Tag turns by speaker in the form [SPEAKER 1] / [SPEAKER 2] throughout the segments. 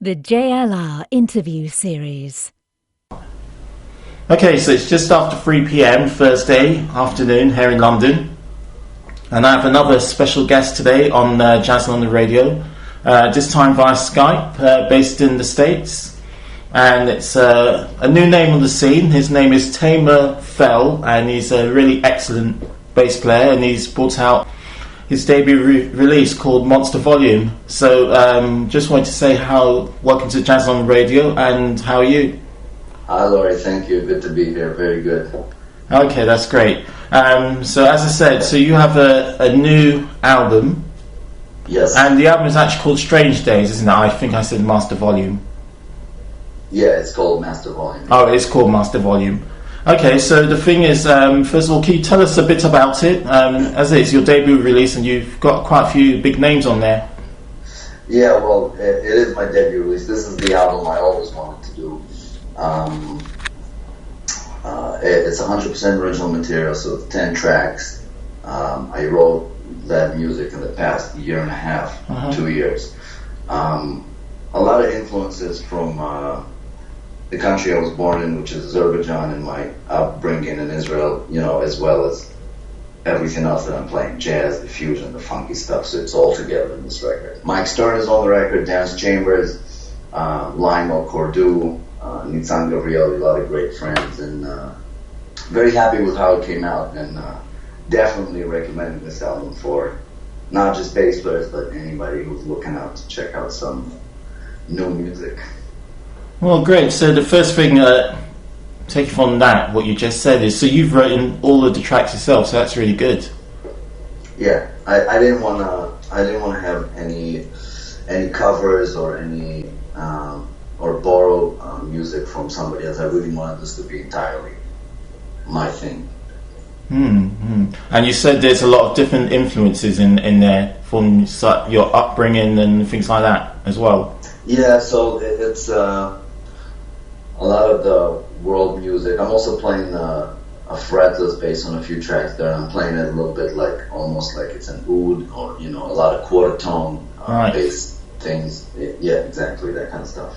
[SPEAKER 1] The JLR interview series.
[SPEAKER 2] Okay, so it's just after 3 p.m. Thursday afternoon here in London, and I have another special guest today on Jazz London Radio, this time via Skype, based in the States, and it's a new name on the scene. His name is Teymur Phell, and he's a really excellent bass player, and he's brought out his debut release called Monster Volume. So just wanted to say welcome to Jazz London Radio, and how are you?
[SPEAKER 3] Hi Laurie, thank you. Good to be here. Very good.
[SPEAKER 2] Okay, that's great. So as I said, so you have a new album.
[SPEAKER 3] Yes.
[SPEAKER 2] And the album is actually called Strange Days, isn't it? I think I said Master Volume.
[SPEAKER 3] Yeah, it's called Master Volume.
[SPEAKER 2] Oh, it's called Master Volume. Okay, so the thing is, first of all, can you tell us a bit about it? As it's your debut release, and you've got quite a few big names on there.
[SPEAKER 3] Yeah, well, it is my debut release. This is the album I always wanted to do. It's 100% original material, so it's 10 tracks. I wrote that music in the past year and a half, 2 years. A lot of influences from the country I was born in, which is Azerbaijan, and my upbringing in Israel, as well as everything else that I'm playing, jazz, the fusion, the funky stuff, so it's all together in this record. Mike Stern is on the record, Dance Chambers, Lionel Cordu, Nitzan Gabriel, a lot of great friends, and very happy with how it came out, and definitely recommending this album for not just bass players, but anybody who's looking out to check out some new music.
[SPEAKER 2] Well, great. So the first thing, taking from that, what you just said is, so you've written all of the tracks yourself, so that's really good.
[SPEAKER 3] Yeah, I didn't want to have any covers or any or borrow music from somebody else. I really wanted this to be entirely my thing.
[SPEAKER 2] And you said there's a lot of different influences in there from your upbringing and things like that as well.
[SPEAKER 3] Yeah, so it's a lot of the world music. I'm also playing a fretless bass on a few tracks there. I'm playing it a little bit almost like it's an oud, or a lot of quarter tone bass things. Yeah, exactly, that kind of stuff.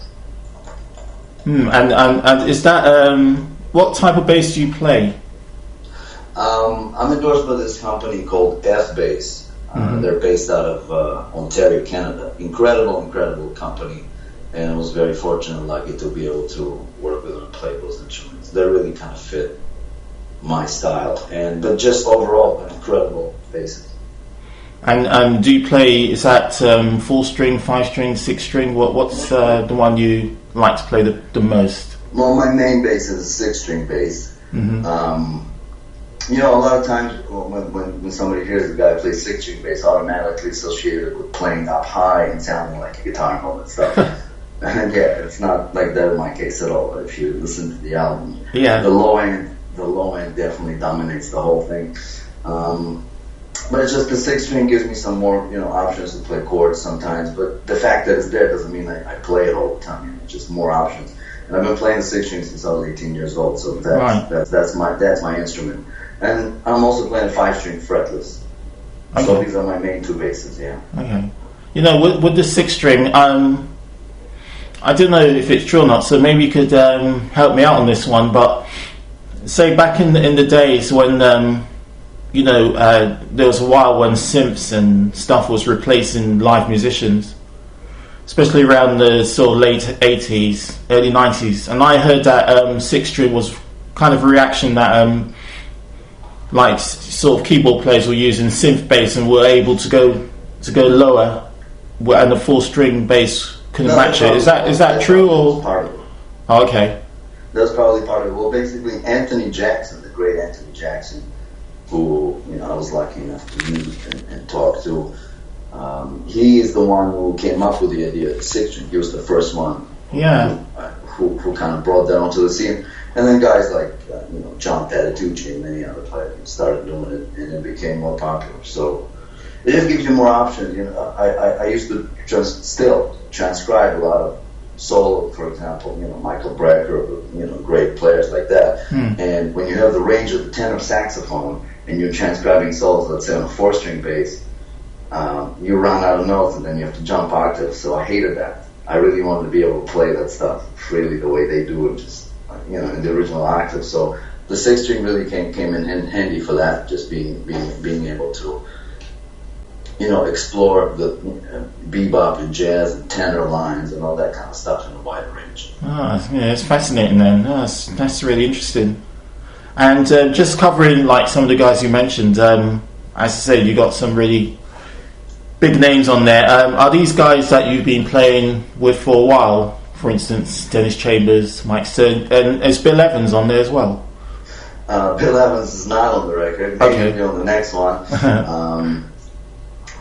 [SPEAKER 2] And is that what type of bass do you play?
[SPEAKER 3] I'm endorsed by this company called F-Bass. They're based out of Ontario, Canada. Incredible company, and I was very fortunate and lucky to be able to work with them and play those instruments. They really kind of fit my style, but just overall, an incredible bassist. And
[SPEAKER 2] do you play? Is that 4-string, 5-string, 6-string? What's the one you like to play the most?
[SPEAKER 3] Well, my main bass is a 6-string bass. A lot of times when somebody hears a guy play 6-string bass, automatically associated with playing up high and sounding like a guitar and all that stuff. And yeah, it's not like that in my case at all. But if you listen to the album, the low end definitely dominates the whole thing. But it's just the 6-string gives me some more, options to play chords sometimes. But the fact that it's there doesn't mean I play it all the time. It's just more options. And I've been playing the 6-string since I was 18 years old, so that's my instrument. And I'm also playing a 5-string fretless. Okay. So these are my main two basses, yeah. Okay.
[SPEAKER 2] With the 6-string, I don't know if it's true or not, so maybe you could help me out on this one, but say back in the days when, there was a while when synths and stuff was replacing live musicians, especially around the sort of late 80s, early 90s, and I heard that 6-string was kind of a reaction that sort of keyboard players were using synth bass and were able to go lower, and the 4-string bass couldn't match it. Is that true, or?
[SPEAKER 3] Part of it.
[SPEAKER 2] Oh, okay.
[SPEAKER 3] That's probably part of it. Well, basically, Anthony Jackson, the great Anthony Jackson, who I was lucky enough to meet and talk to. He is the one who came up with the idea of the 6-string. He was the first one. Who kind of brought that onto the scene. And then guys like John Patitucci and many other players started doing it, and it became more popular. So it just gives you more options. I used to just still transcribe a lot of solo, for example, Michael Brecker, great players like that. And when you have the range of the tenor saxophone and you're transcribing solos, let's say on a 4-string bass, you run out of notes and then you have to jump octaves. So I hated that. I really wanted to be able to play that stuff freely the way they do it, just in the original octave. So the 6-string really came in handy for that, just being able to explore the bebop and jazz and tenor lines and all that kind of stuff in a wide range.
[SPEAKER 2] It's fascinating then. That's really interesting. And just covering like some of the guys you mentioned, as I say, you got some really big names on there. Are these guys that you've been playing with for a while? For instance, Dennis Chambers, Mike Stern, and is Bill Evans on there as well?
[SPEAKER 3] Bill Evans is not on the record.
[SPEAKER 2] Okay.
[SPEAKER 3] Maybe on the next one.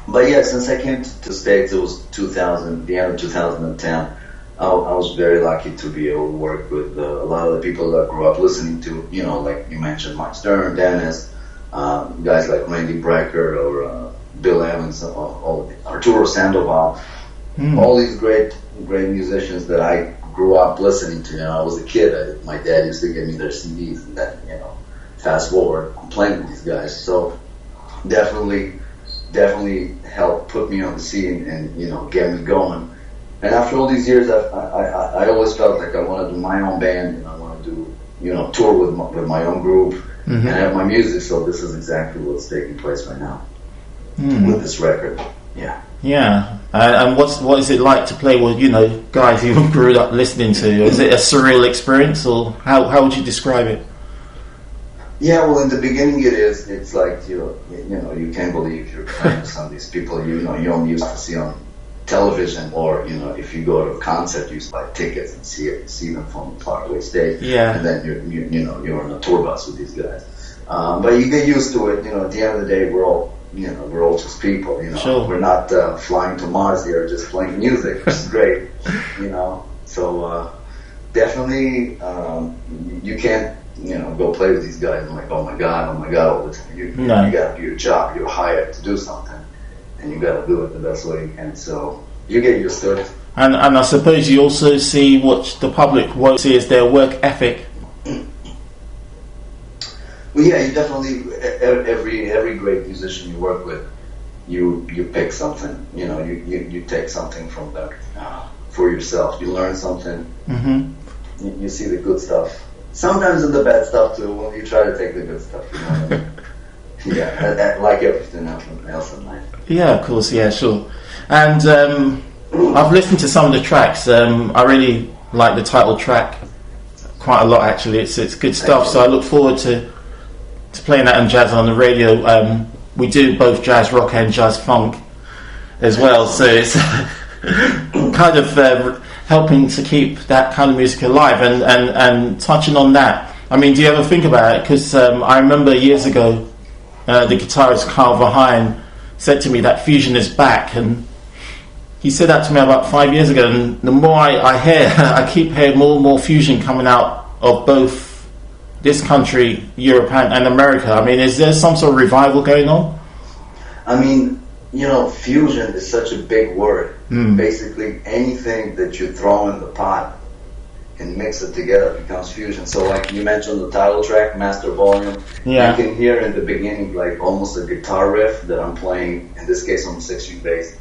[SPEAKER 3] But yeah, since I came to States, it was the end of 2010. I was very lucky to be able to work with a lot of the people that I grew up listening to. Like you mentioned, Mike Stern, Dennis, guys like Randy Brecker or Bill Evans, Arturo Sandoval, all these great musicians that I grew up listening to. I was a kid. My dad used to give me their CDs, and then fast forward, I'm playing with these guys. So definitely helped put me on the scene and get me going. And after all these years, I always felt like I want to do my own band, and I want to do tour with my own group and have my music. So this is exactly what's taking place right now with this record. Yeah.
[SPEAKER 2] Yeah. And what is it like to play with guys you grew up listening to? Is it a surreal experience, or how would you describe it?
[SPEAKER 3] Yeah, well, in the beginning it is. It's like you can't believe you're playing with some of these people you only used to see on television, or if you go to a concert, you buy tickets and see them from far away stage.
[SPEAKER 2] Yeah.
[SPEAKER 3] And then you're on a tour bus with these guys. But you get used to it. At the end of the day, we're all just people.
[SPEAKER 2] Sure.
[SPEAKER 3] We're not flying to Mars here, just playing music, which is great. So definitely you can't. Go play with these guys and like, oh my god, all the time. You got to do your job. You're hired to do something, and you got to do it the best way you can. So you get used to it.
[SPEAKER 2] And I suppose you also see what the public won't see as their work ethic.
[SPEAKER 3] Well, yeah, you definitely every great musician you work with, you pick something. You take something from that for yourself. You learn something. Mm-hmm. You see the good stuff. Sometimes in the bad stuff too, when you try to take the good stuff, Yeah, like everything else in life.
[SPEAKER 2] Yeah, of course, yeah, sure. And I've listened to some of the tracks. I really like the title track quite a lot, actually. It's good stuff, so I look forward to playing that on Jazz on the Radio. We do both jazz rock and jazz funk as well, so it's kind of helping to keep that kind of music alive. And touching on that, I mean, do you ever think about it? Because I remember years ago, the guitarist Carl Verheyen said to me that fusion is back, and he said that to me about 5 years ago, and the more I hear, I keep hearing more and more fusion coming out of both this country, Europe and America. I mean, is there some sort of revival going on?
[SPEAKER 3] I mean, fusion is such a big word. Basically, anything that you throw in the pot and mix it together becomes fusion. So like you mentioned the title track, Master Volume,
[SPEAKER 2] yeah.
[SPEAKER 3] You can hear in the beginning like almost a guitar riff that I'm playing, in this case on the 6-string bass.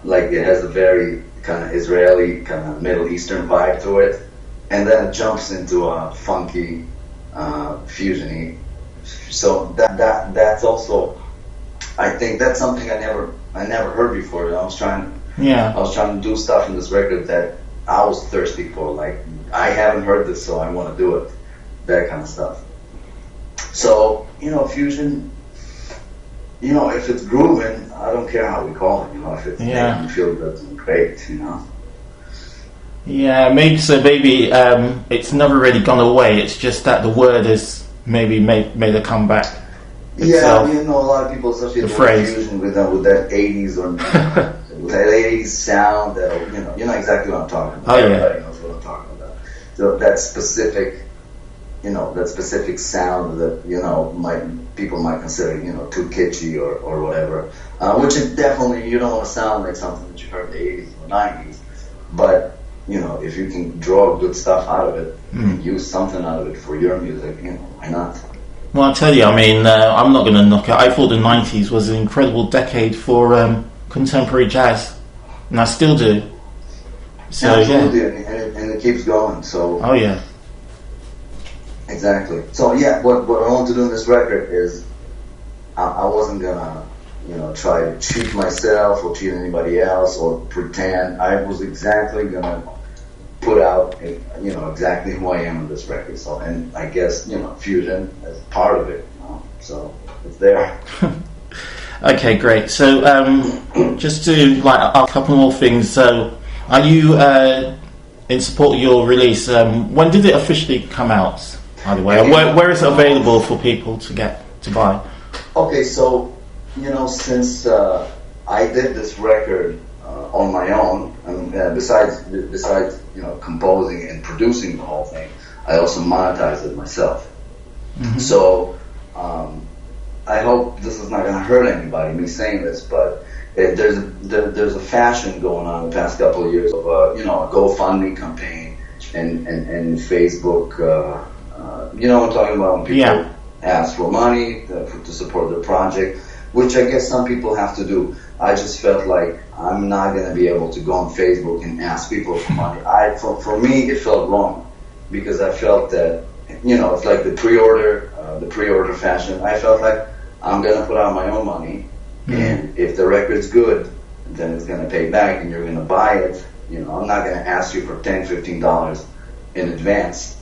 [SPEAKER 3] Like it has a very kind of Israeli, kind of Middle Eastern vibe to it. And then it jumps into a funky fusion-y. So that's also, I think that's something I never heard before. I was trying to do stuff in this record that I was thirsty for. Like, I haven't heard this, so I want to do it. That kind of stuff. So, fusion, if it's grooving, I don't care how we call it. If it's making you feel good, then great,
[SPEAKER 2] Yeah, maybe it's never really gone away. It's just that the word has maybe made a comeback.
[SPEAKER 3] Itself. Yeah, a lot of people associate the word fusion with that 80s or with that 80s sound. That you know exactly what I'm talking about. Everybody knows what I'm talking about. So that specific, that specific sound that people might consider too kitschy or whatever. Which is definitely, you don't want to sound like something that you heard in the 80s or 90s, but if you can draw good stuff out of it, and use something out of it for your music, why not?
[SPEAKER 2] Well, I'll tell you, I mean, I'm not going to knock it. I thought the 90s was an incredible decade for contemporary jazz, and I still do. So
[SPEAKER 3] Absolutely,
[SPEAKER 2] yeah.
[SPEAKER 3] and it keeps going. So
[SPEAKER 2] Oh yeah.
[SPEAKER 3] exactly. So yeah, what I want to do in this record is I wasn't gonna, try to cheat myself or cheat anybody else or pretend. I was exactly gonna put out, exactly who I am in this record. So, and I guess, fusion is part of it. So it's there.
[SPEAKER 2] Okay, great. So just to a couple more things. So, are you in support of your release? When did it officially come out? By the way, where is it available for people to buy?
[SPEAKER 3] Okay, so since I did this record on my own, and besides composing and producing the whole thing, I also monetized it myself. Mm-hmm. So I hope this is not going to hurt anybody, me saying this, but there's a fashion going on the past couple of years of a GoFundMe campaign and Facebook. You know what I'm talking about, when people ask for money to support their project, which I guess some people have to do. I just felt like I'm not going to be able to go on Facebook and ask people for money. For me, it felt wrong, because I felt that, it's like the pre-order fashion. I felt like I'm going to put out my own money, and if the record's good, then it's going to pay back, and you're going to buy it. I'm not going to ask you for $10, $15 in advance,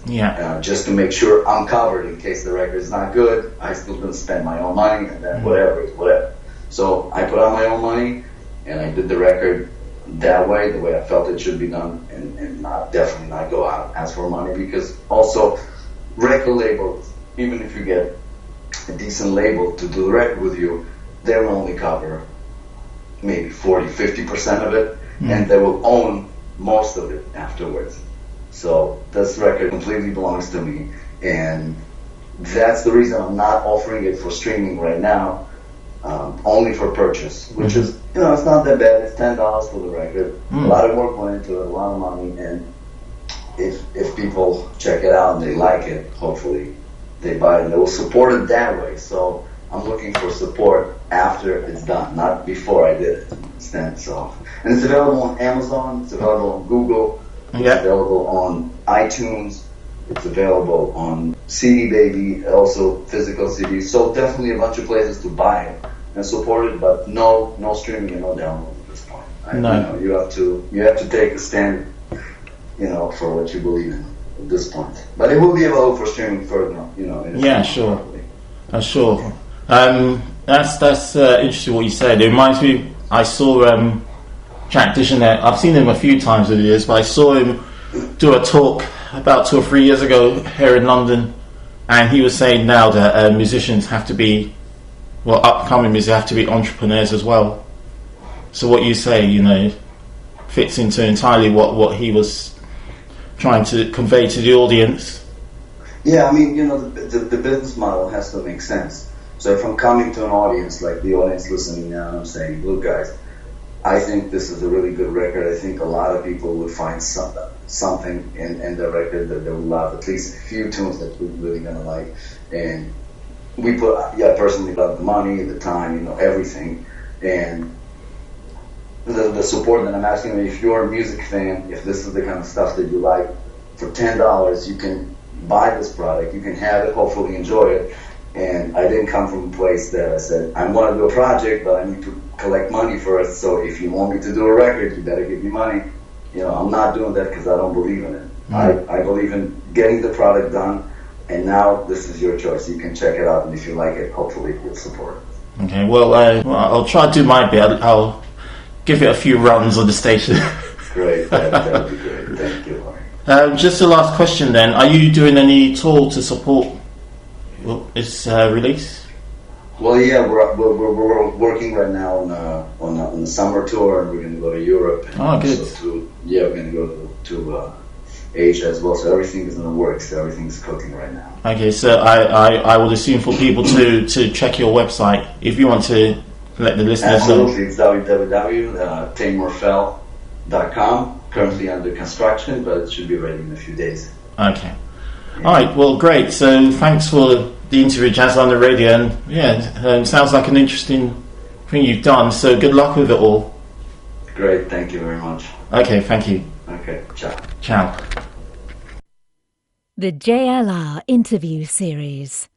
[SPEAKER 3] just to make sure I'm covered in case the record is not good. I still gonna spend my own money, and then whatever. So I put out my own money, and I did the record that way, the way I felt it should be done, and definitely not go out and ask for money, because also record labels, even if you get a decent label to do the record with you, they will only cover maybe 40-50% of it, and they will own most of it afterwards. So this record completely belongs to me, and that's the reason I'm not offering it for streaming right now, only for purchase, which is, it's not that bad. It's $10 for the record. A lot of work went into it, a lot of money, and if people check it out and they like it, hopefully they buy it and they will support it that way. So I'm looking for support after it's done, not before I did it. Understand? So, and it's available on Amazon, it's available on Google. It's available on iTunes. It's available on CD Baby, also physical CDs. So definitely a bunch of places to buy it and support it, but no streaming and no download at this point. You have to take a stand, for what you believe in at this point. But it will be available for streaming further on.
[SPEAKER 2] Yeah, sure. Sure. That's interesting what you said. It reminds me. I saw. Jack Dishonette, I've seen him a few times over the years, but I saw him do a talk about 2 or 3 years ago here in London, and he was saying now that musicians have to be, upcoming musicians have to be entrepreneurs as well. So what you say, fits into entirely what he was trying to convey to the audience.
[SPEAKER 3] Yeah, I mean, the business model has to make sense. So if I'm coming to an audience, like the audience listening now, and I'm saying, look guys, I think this is a really good record. I think a lot of people would find something in the record that they would love, at least a few tunes that we're really gonna like. And I personally love the money, the time, everything. And the support that I'm asking, if you're a music fan, if this is the kind of stuff that you like, for $10 you can buy this product, you can have it, hopefully enjoy it. And I didn't come from a place that I said, I want to do a project, but I need to collect money first. So if you want me to do a record, you better give me money. I'm not doing that because I don't believe in it. I believe in getting the product done, and now this is your choice. You can check it out, and if you like it, hopefully you'll support it.
[SPEAKER 2] Okay, well, I'll try to do my bit. I'll give it a few runs on the station.
[SPEAKER 3] Great, that would be great. Thank you.
[SPEAKER 2] Just the last question then. Are you doing any tour to support its release?
[SPEAKER 3] Well, yeah, we're working right now on the summer tour, and we're going to go to Europe. And
[SPEAKER 2] oh, good.
[SPEAKER 3] We're going to go to Asia as well. So everything is in the works. So everything's cooking right now. Okay,
[SPEAKER 2] so I would assume for people to check your website if you want to let the listeners know.
[SPEAKER 3] Absolutely, it's www.teymurphell.com. Currently under construction, but it should be ready in a few days.
[SPEAKER 2] Okay. Yeah. All right. Well, great. So thanks for the interview, Jazz on the Radio, and sounds like an interesting thing you've done. So good luck with it all.
[SPEAKER 3] Great. Thank you very much.
[SPEAKER 2] Okay. Thank you.
[SPEAKER 3] Okay. Okay, ciao.
[SPEAKER 2] Ciao.
[SPEAKER 1] The JLR interview series.